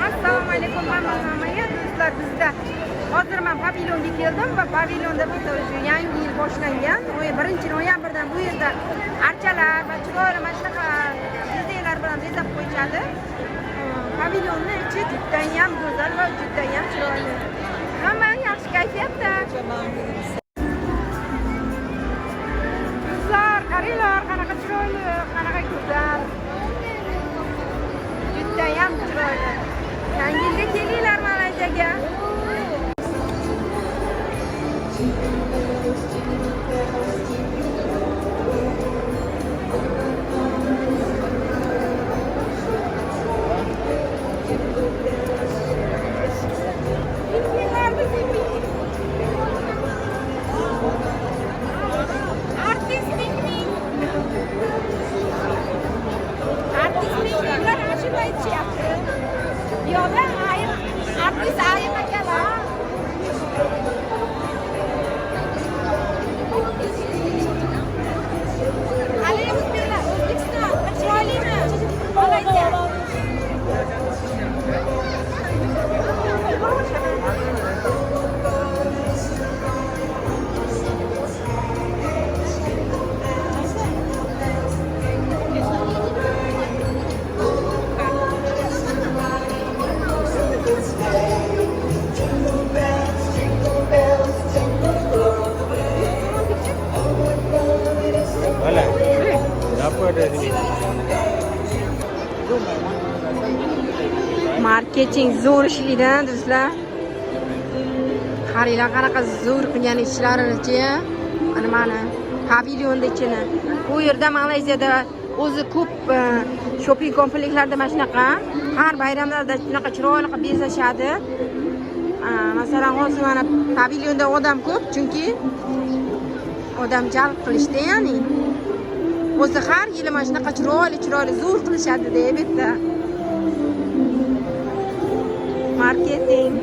Assalomu alaykum hammaga do'stlar, bizda hozir men pavilyonga keldim va pavilyonda bizda shu yangi yil boshlangan 1-noyabrdan bu yerda archalar va chiroyli mana shunaqa dizaynlar bilan bezab qo'yishadi. Pavilyonni ichi judayam go'zal va judayam chiroyli. Hamma yaxshi kayfiyatda. Qizlar, qaranglar, qanaqa chiroyli, qanaqa go'zal. Judayam chiroyli. Yangi yilga kelinglar Malayziyaga. Marketing zo'r ishlaydi do'stlar. Qaranglar qanaqa zo'r qilgan ishlarini-chi. Mana pavilyonda ichini. Bu yerda Malayziyada o'zi ko'p shopping komplekslarda mana shunaqa har bayramlarda shunaqa chiroyli qilib bezashadi. Masalan, hozir mana pavilyonda odam ko'p, chunki odam jalb qilishda, ya'ni o'zi har yili mana shunaqa chiroyli zo'r qilishadi deb bitta marketing